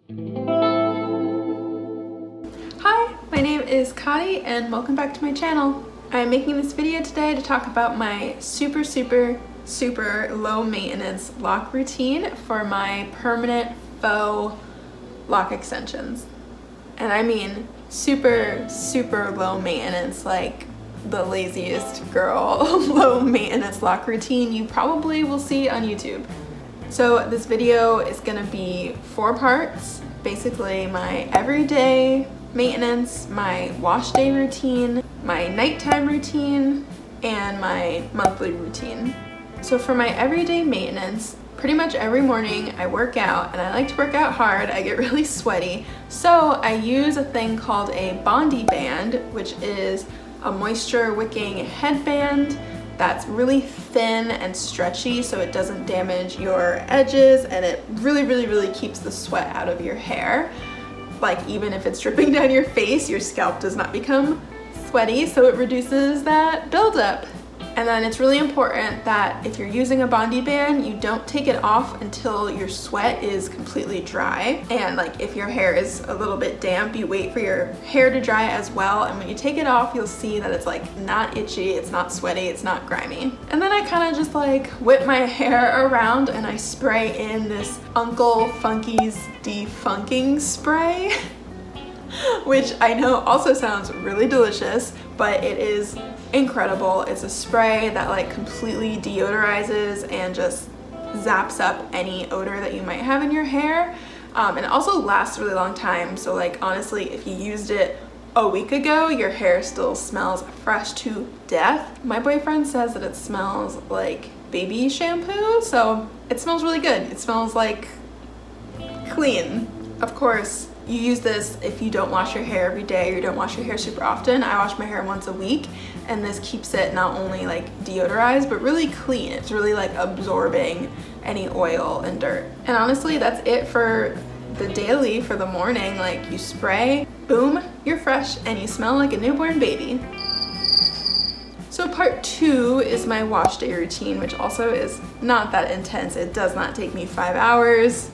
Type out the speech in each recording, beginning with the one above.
Hi, my name is Kadi and welcome back to my channel. I'm making this video today to talk about my super low maintenance lock routine for my permanent faux lock extensions. And I mean super low maintenance, like the laziest girl low maintenance lock routine you probably will see on YouTube. So this video is gonna be 4 parts, basically my everyday maintenance, my wash day routine, my nighttime routine, and my monthly routine. So for my everyday maintenance, pretty much every morning I work out, and I like to work out hard. I get really sweaty, so I use a thing called a Bondi band, which is a moisture wicking headband that's really thin and stretchy so it doesn't damage your edges, and it really keeps the sweat out of your hair. Like, even if it's dripping down your face, your scalp does not become sweaty, so it reduces that buildup. And then it's really important that if you're using a Bondi band, you don't take it off until your sweat is completely dry. And like, if your hair is a little bit damp, you wait for your hair to dry as well. And when you take it off, you'll see that it's like not itchy, it's not sweaty, it's not grimy. And then I kind of just like whip my hair around and I spray in this Uncle Funky's defunking spray, which I know also sounds really delicious, but it is incredible. It's a spray that like completely deodorizes and just zaps up any odor that you might have in your hair. And it also lasts a really long time. So like, honestly, if you used it a week ago, your hair still smells fresh to death. My boyfriend says that it smells like baby shampoo, so it smells really good. It smells like clean. Of course, you use this if you don't wash your hair every day or you don't wash your hair super often. I wash my hair once a week, and this keeps it not only like deodorized but really clean. It's really like absorbing any oil and dirt. And honestly, that's it for the daily, for the morning. Like, you spray, boom, you're fresh and you smell like a newborn baby. So part 2 is my wash day routine, which also is not that intense. It does not take me 5 hours.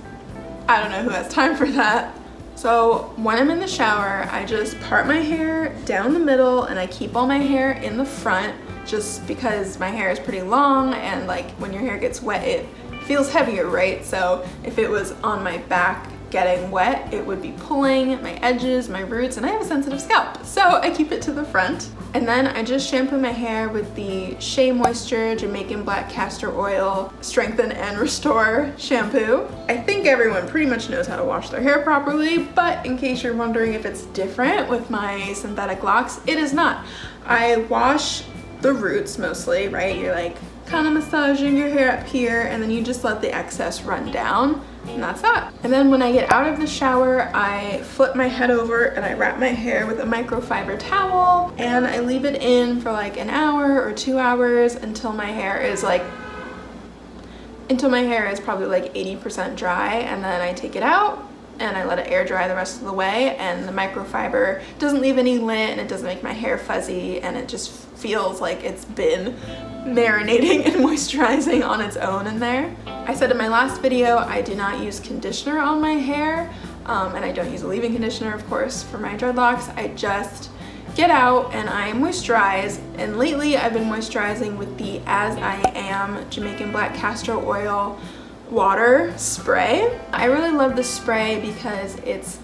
I don't know who has time for that. So when I'm in the shower, I just part my hair down the middle and I keep all my hair in the front, just because my hair is pretty long, and like when your hair gets wet, it feels heavier, right? So if it was on my back getting wet, it would be pulling my edges, my roots, and I have a sensitive scalp, so I keep it to the front. And then I just shampoo my hair with the Shea Moisture Jamaican Black Castor Oil Strengthen and Restore shampoo. I think everyone pretty much knows how to wash their hair properly, but in case you're wondering if it's different with my synthetic locks, it is not. I wash the roots mostly, right? You're like kind of massaging your hair up here, and then you just let the excess run down. And that's that. And then when I get out of the shower, I flip my head over and I wrap my hair with a microfiber towel, and I leave it in for like an hour or 2 hours until my hair is probably like 80% dry, and then I take it out and I let it air dry the rest of the way. And the microfiber doesn't leave any lint, and it doesn't make my hair fuzzy, and it just feels like it's been marinating and moisturizing on its own in there. I said in my last video, I do not use conditioner on my hair, and I don't use a leave-in conditioner, of course, for my dreadlocks. I just get out and I moisturize, and lately I've been moisturizing with the As I Am Jamaican Black Castor Oil water spray. I really love this spray because it's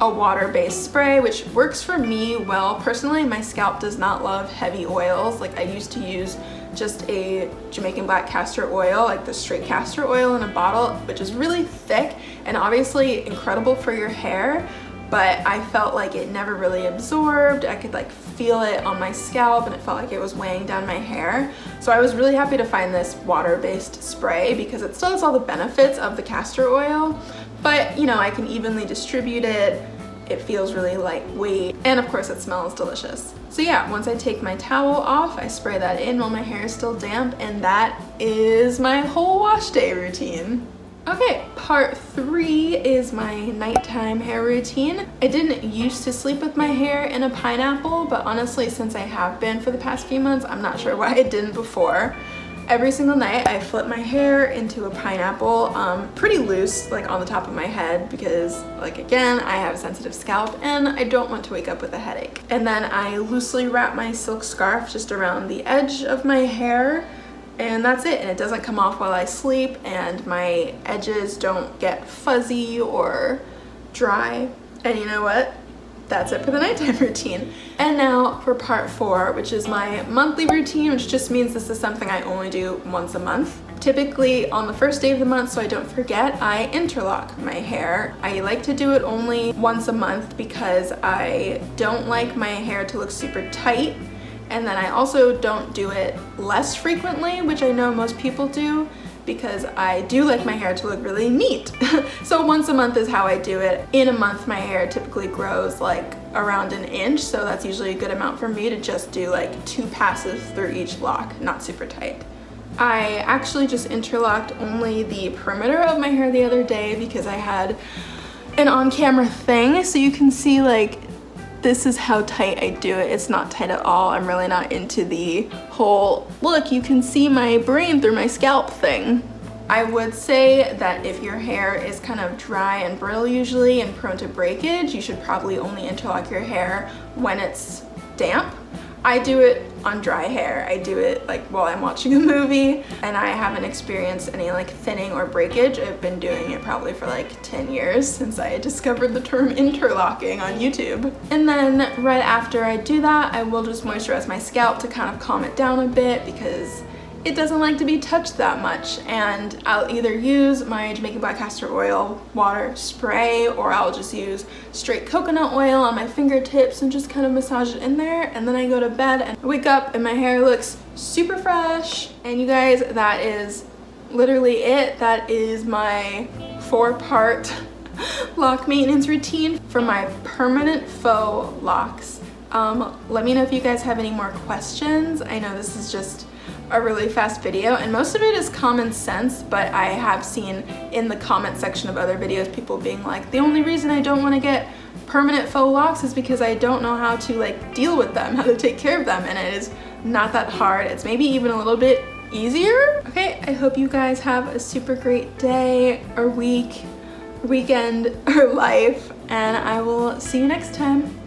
a water-based spray, which works for me well. Personally, my scalp does not love heavy oils. Like, I used to use just a Jamaican Black Castor Oil, like the straight castor oil in a bottle, which is really thick and obviously incredible for your hair, but I felt like it never really absorbed. I could like feel it on my scalp, and it felt like it was weighing down my hair. So I was really happy to find this water-based spray because it still has all the benefits of the castor oil, but you know, I can evenly distribute it. It feels really lightweight, and of course it smells delicious. So yeah, once I take my towel off, I spray that in while my hair is still damp, and that is my whole wash day routine. Okay, part 3 is my nighttime hair routine. I didn't used to sleep with my hair in a pineapple, but honestly, since I have been for the past few months, I'm not sure why I didn't before. Every single night I flip my hair into a pineapple, pretty loose, like on the top of my head, because like again, I have a sensitive scalp and I don't want to wake up with a headache. And then I loosely wrap my silk scarf just around the edge of my hair, and that's it. And it doesn't come off while I sleep, and my edges don't get fuzzy or dry. And you know what? That's it for the nighttime routine. And now for part 4, which is my monthly routine, which just means this is something I only do once a month. Typically on the first day of the month, so I don't forget, I interlock my hair. I like to do it only once a month because I don't like my hair to look super tight. And then I also don't do it less frequently, which I know most people do, because I do like my hair to look really neat. So once a month is how I do it. In a month, my hair typically grows like around an inch, so that's usually a good amount for me to just do like 2 passes through each lock, not super tight. I actually just interlocked only the perimeter of my hair the other day because I had an on-camera thing, so you can see like this is how tight I do it. It's not tight at all. I'm really not into the whole, look, you can see my brain through my scalp thing. I would say that if your hair is kind of dry and brittle usually and prone to breakage, you should probably only interlock your hair when it's damp. I do it on dry hair. I do it like while I'm watching a movie, and I haven't experienced any like thinning or breakage. I've been doing it probably for like 10 years since I discovered the term interlocking on YouTube. And then right after I do that, I will just moisturize my scalp to kind of calm it down a bit because it doesn't like to be touched that much. And I'll either use my Jamaican black castor oil water spray, or I'll just use straight coconut oil on my fingertips and just kind of massage it in there. And then I go to bed and I wake up and my hair looks super fresh. And you guys, that is literally it. That is my 4-part lock maintenance routine for my permanent faux locks. Let me know if you guys have any more questions. I know this is just a really fast video and most of it is common sense, but I have seen in the comment section of other videos people being like, the only reason I don't want to get permanent faux locks is because I don't know how to like deal with them, how to take care of them, and it is not that hard. It's maybe even a little bit easier. Okay, I hope you guys have a super great day or week, weekend, or life, and I will see you next time.